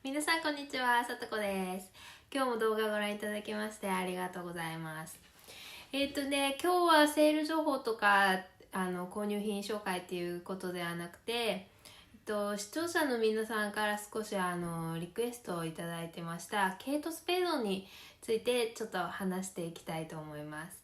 皆さんこんにちは、さとこです。今日も動画ご覧いただきましてありがとうございます。今日はセール情報とか購入品紹介っていうことではなくて、視聴者の皆さんから少しリクエストをいただいてましたケイトスペードについてちょっと話していきたいと思います。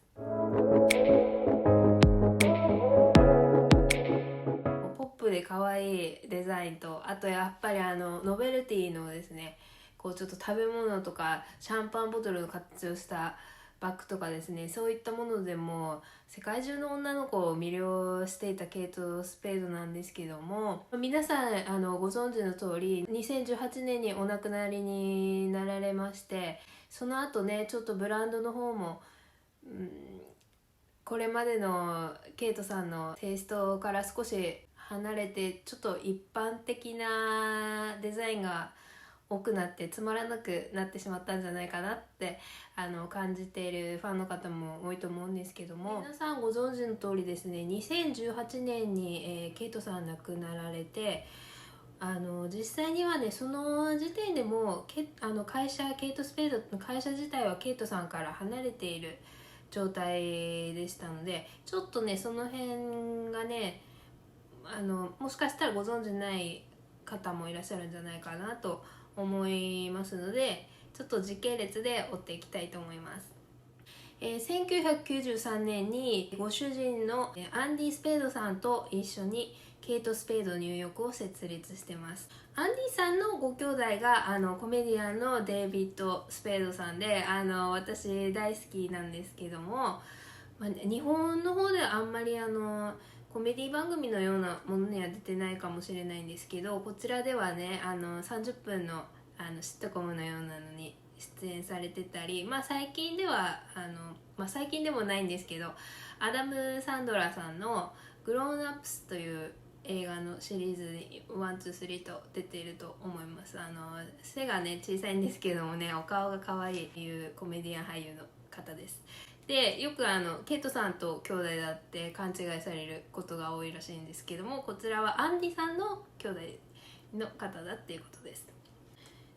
ポップで可愛いデザインと、あとやっぱりノベルティのですね、こうちょっと食べ物とかシャンパンボトルを活用したバッグとかですね、そういったものでも世界中の女の子を魅了していたケイト・スペードなんですけども、皆さんご存知の通り2018年にお亡くなりになられまして、その後ねちょっとブランドの方も、これまでのケイトさんのテイストから少し離れて、ちょっと一般的なデザインが多くなってつまらなくなってしまったんじゃないかなって感じているファンの方も多いと思うんですけども、皆さんご存知の通りですね、2018年に、ケイトさん亡くなられて、実際にはねその時点でも会社ケイト・スペードの会社自体はケイトさんから離れている状態でしたので、ちょっとねその辺がねもしかしたらご存じない方もいらっしゃるんじゃないかなと思いますので、ちょっと時系列で追っていきたいと思います。1993年にご主人のアンディ・スペードさんと一緒にケイト・スペードニューヨークを設立してます。アンディさんのご兄弟がコメディアンのデイビッド・スペードさんで、私大好きなんですけども、日本の方ではあんまりコメディ番組のようなものには出てないかもしれないんですけど、こちらではね30分のシットコムのようなのに出演されてたり、最近では最近でもないんですけど、アダム・サンドラさんの「グローンアップス」という映画のシリーズに123と出ていると思います。背がね小さいんですけどもね、お顔が可愛いというコメディアン俳優の方です。でよくケイトさんと兄弟だって勘違いされることが多いらしいんですけども、こちらはアンディさんの兄弟の方だっていうことです。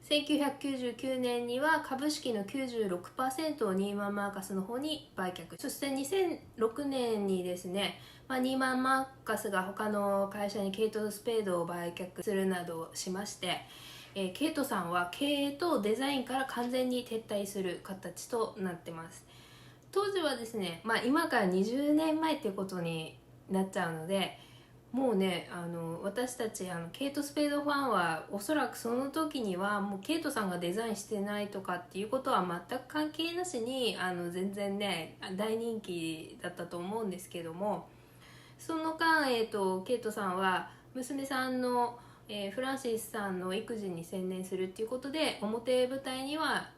1999年には株式の 96% をニーマン・マーカスの方に売却、そして2006年にですね、ニーマン・マーカスが他の会社にケイト・スペードを売却するなどしまして、ケイトさんは経営とデザインから完全に撤退する形となってます。当時はですね、今から20年前っていうことになっちゃうので、もうね私たちケイト・スペードファンはおそらくその時にはもうケイトさんがデザインしてないとかっていうことは全く関係なしに全然ね大人気だったと思うんですけども、その間、ケイトさんは娘さんの、フランシスさんの育児に専念するっていうことで表舞台には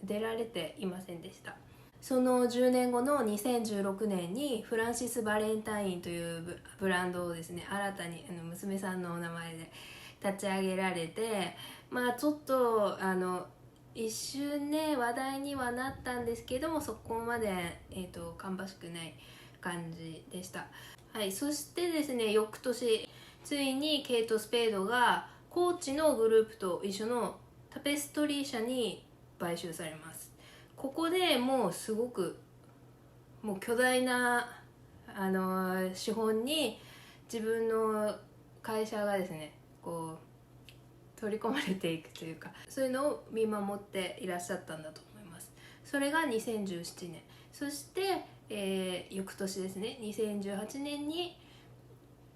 出られていませんでした。その10年後の2016年にフランシス・バレンタインというブランドをですね新たに娘さんのお名前で立ち上げられて、ちょっと一瞬ね話題にはなったんですけども、そこまで、芳しくない感じでした。はい、そしてですね翌年ついにケイト・スペードがコーチのグループと一緒のタペストリー社に買収されます。ここでもうすごくもう巨大な資本に自分の会社がですねこう取り込まれていくというか、そういうのを見守っていらっしゃったんだと思います。それが2017年、そして、翌年ですね2018年に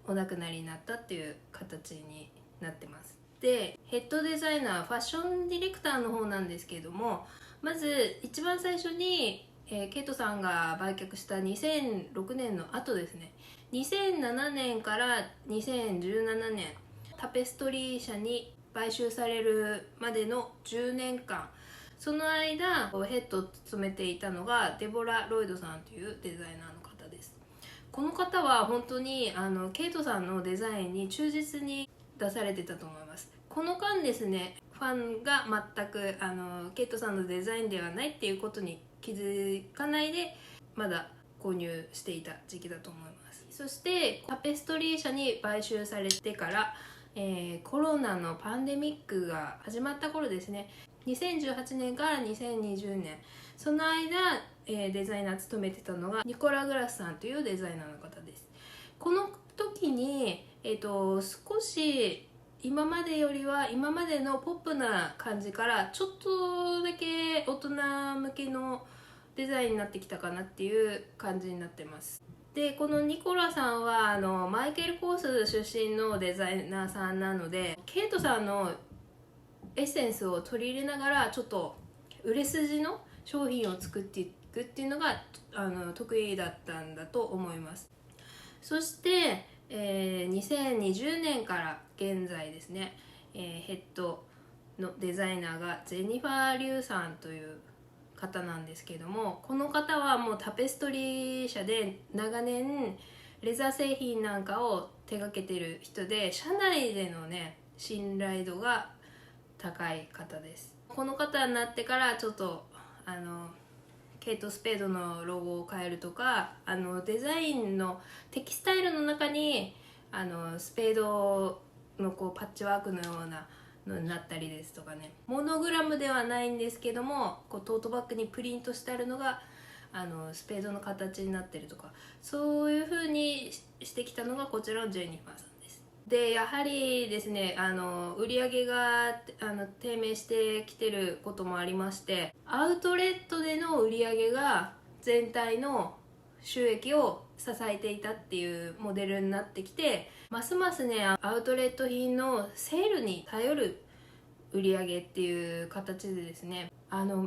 お亡くなりになったっていう形になってます。でヘッドデザイナーファッションディレクターの方なんですけれども、まず一番最初に、ケイトさんが売却した2006年の後ですね、2007年から2017年タペストリー社に買収されるまでの10年間、その間ヘッドを務めていたのがデボラ・ロイドさんというデザイナーの方です。この方は本当にケイトさんのデザインに忠実に出されてたと思います。この間ですねファンが全くケイトさんのデザインではないっていうことに気づかないでまだ購入していた時期だと思います。そしてタペストリー社に買収されてからコロナのパンデミックが始まった頃ですね。2018年から2020年、その間、デザイナー務めてたのがニコラ・グラスさんというデザイナーの方です。この時に、少し今までよりは今までのポップな感じからちょっとだけ大人向けのデザインになってきたかなっていう感じになってます。でこのニコラさんはマイケル・コース出身のデザイナーさんなので、ケイトさんのエッセンスを取り入れながらちょっと売れ筋の商品を作っていくっていうのが得意だったんだと思います。そして、2020年から現在ですね、ヘッドのデザイナーがジェニファー・リュウさんという方なんですけども、この方はもうタペストリー社で長年レザー製品なんかを手掛けている人で、社内でのね信頼度が高い方です。この方になってからちょっとケイト・スペードのロゴを変えるとか、デザインのテキスタイルの中にスペードのこうパッチワークのようなのになったりですとかね、モノグラムではないんですけどもこうトートバッグにプリントしてあるのがスペードの形になってるとか、そういう風にしてきたのがこちらのジェニファーさんです。でやはりですね、売り上げが低迷してきてることもありまして、アウトレットでの売り上げが全体の収益を支えていたっていうモデルになってきて、ますますねアウトレット品のセールに頼る売り上げっていう形でですね、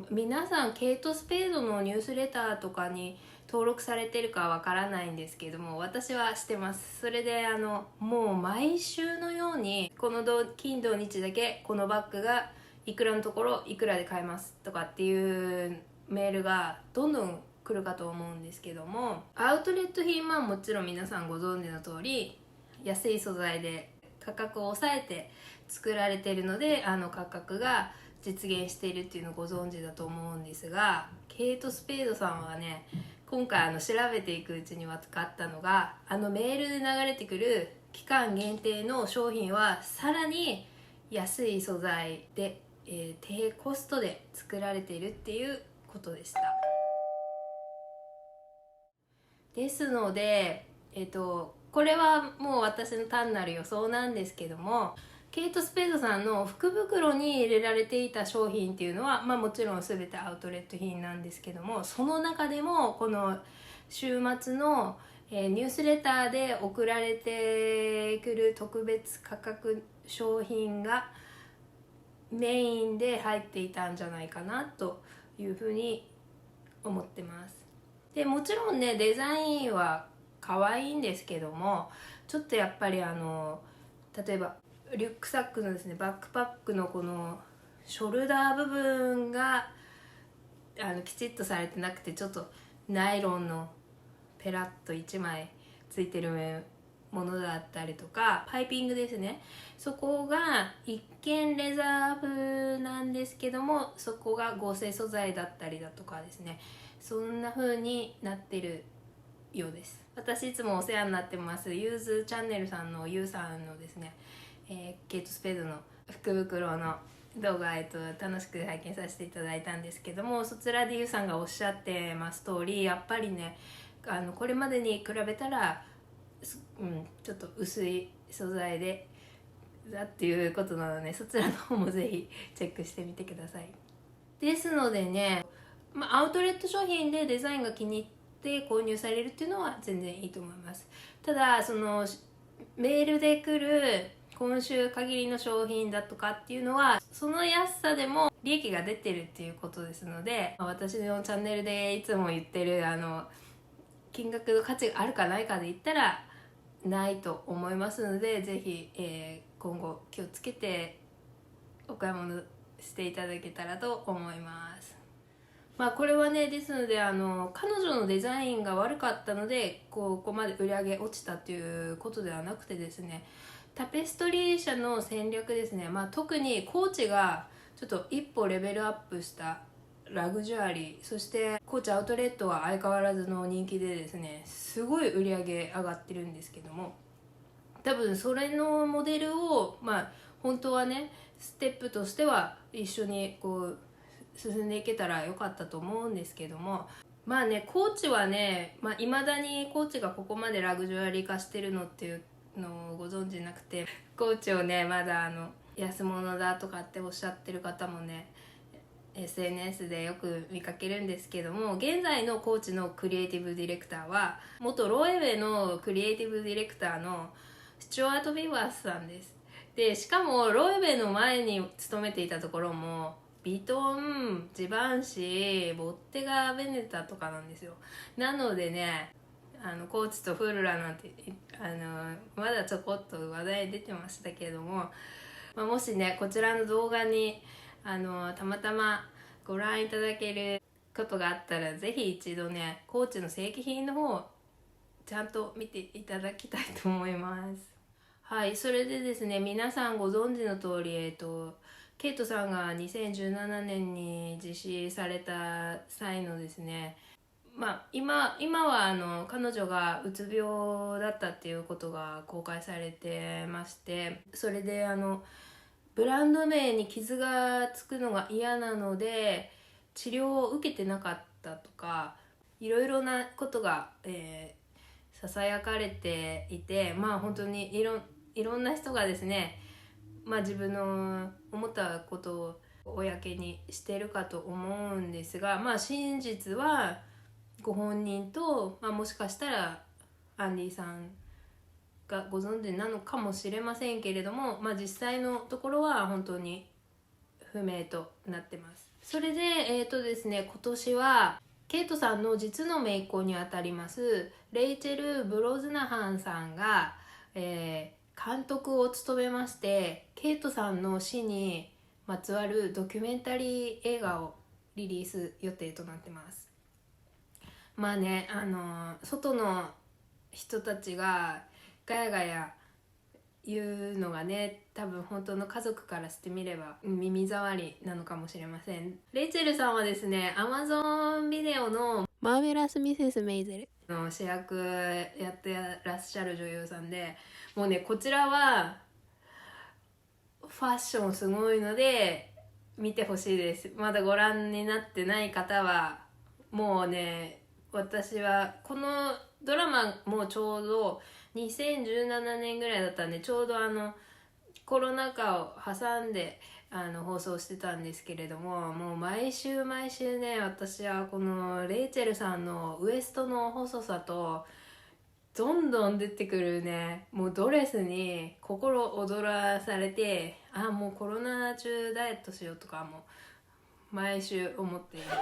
皆さんケイト・スペードのニュースレターとかに登録されてるかわからないんですけども、私はしてます。それでもう毎週のようにこの金土日だけこのバッグがいくらのところいくらで買えますとかっていうメールがどんどん来るかと思うんですけども、アウトレット品はもちろん皆さんご存知の通り安い素材で価格を抑えて作られているので価格が実現しているっていうのをご存知だと思うんですが、ケイト・スペードさんはね今回調べていくうちに分かったのが、メールで流れてくる期間限定の商品はさらに安い素材で、低コストで作られているっていうことでした。ですので、これはもう私の単なる予想なんですけども、ケイト・スペードさんの福袋に入れられていた商品っていうのは、もちろん全てアウトレット品なんですけども、その中でもこの週末の、ニュースレターで送られてくる特別価格商品がメインで入っていたんじゃないかなというふうに思ってます。でもちろんねデザインは可愛いんですけども、ちょっとやっぱり例えばリュックサックのですねバックパックのこのショルダー部分がきちっとされてなくて、ちょっとナイロンのペラッと1枚ついてるものだったりとか、パイピングですね、そこが一見レザー風なんですけどもそこが合成素材だったりだとかですね、そんな風になってるようです。私いつもお世話になってますユーズチャンネルさんのユウさんのですね、ケイト・スペードの福袋の動画、楽しく拝見させていただいたんですけども、そちらでユウさんがおっしゃってます通り、やっぱりねこれまでに比べたら、ちょっと薄い素材でだっていうことなので、そちらの方もぜひチェックしてみてください。ですのでね、アウトレット商品でデザインが気に入って購入されるっていうのは全然いいと思います。ただそのメールで来る今週限りの商品だとかっていうのはその安さでも利益が出てるっていうことですので、私のチャンネルでいつも言ってる金額の価値があるかないかで言ったらないと思いますので、ぜひ、今後気をつけてお買い物していただけたらと思います。これはねですので彼女のデザインが悪かったのでここまで売り上げ落ちたということではなくてですね、タペストリー社の戦略ですね、特にコーチがちょっと一歩レベルアップしたラグジュアリー、そしてコーチアウトレットは相変わらずの人気でですね、すごい売り上げ上がってるんですけども、多分それのモデルを本当はねステップとしては一緒にこう進んでいけたらよかったと思うんですけども、コーチはねいまだにコーチがここまでラグジュアリー化してるのっていうのをご存知なくて、コーチをねまだ安物だとかっておっしゃってる方もね SNS でよく見かけるんですけども、現在のコーチのクリエイティブディレクターは元ロエベのクリエイティブディレクターのスチュワート・ビバースさんです。でしかもロエベの前に勤めていたところもビトン、ジバンシ、ボッテガ・ベネタとかなんですよ。なのでねコーチとフルラなんてまだちょこっと話題出てましたけれども、もしねこちらの動画にたまたまご覧いただけることがあったら、ぜひ一度ねコーチの正規品の方をちゃんと見ていただきたいと思います。はい、それでですね、皆さんご存知の通り、ケイトさんが2017年に実施された際のですね、今は彼女がうつ病だったっていうことが公開されてまして、それでブランド名に傷がつくのが嫌なので治療を受けてなかったとか、いろいろなことが、ささやかれていて、本当にいろんな人がですね、自分の思ったことを公にしてるかと思うんですが、真実はご本人と、もしかしたらアンディさんがご存知なのかもしれませんけれども、実際のところは本当に不明となってます。それでですね、今年はケイトさんの実の姪っ子にあたりますレイチェル・ブロズナハンさんが、監督を務めまして、ケイトさんの死にまつわるドキュメンタリー映画をリリース予定となってます。外の人たちがガヤガヤ言うのがね、多分本当の家族からしてみれば耳障りなのかもしれません。レイチェルさんはですね、Amazon ビデオのマーベラス・ミセス・メイゼルの主役やってらっしゃる女優さんで、もうねこちらはファッションすごいので見てほしいです。まだご覧になってない方はもうね、私はこのドラマもちょうど2017年ぐらいだったんで、ちょうどコロナ禍を挟んで放送してたんですけれども、もう毎週毎週ね、私はこのレイチェルさんのウエストの細さとどんどん出てくるね、もうドレスに心躍らされて、もうコロナ中ダイエットしようとかも毎週思っているんです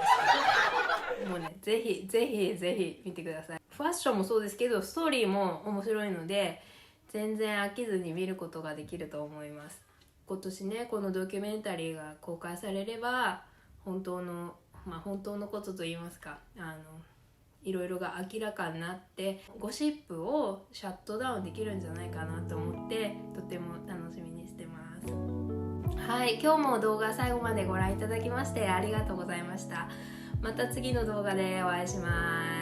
けどもうね、ぜひぜひぜひ見てください。ファッションもそうですけどストーリーも面白いので全然飽きずに見ることができると思います。今年ねこのドキュメンタリーが公開されれば本当のことといいますか、いろいろが明らかになってゴシップをシャットダウンできるんじゃないかなと思ってとても楽しみにしてます。はい、今日も動画最後までご覧いただきましてありがとうございました。また次の動画でお会いします。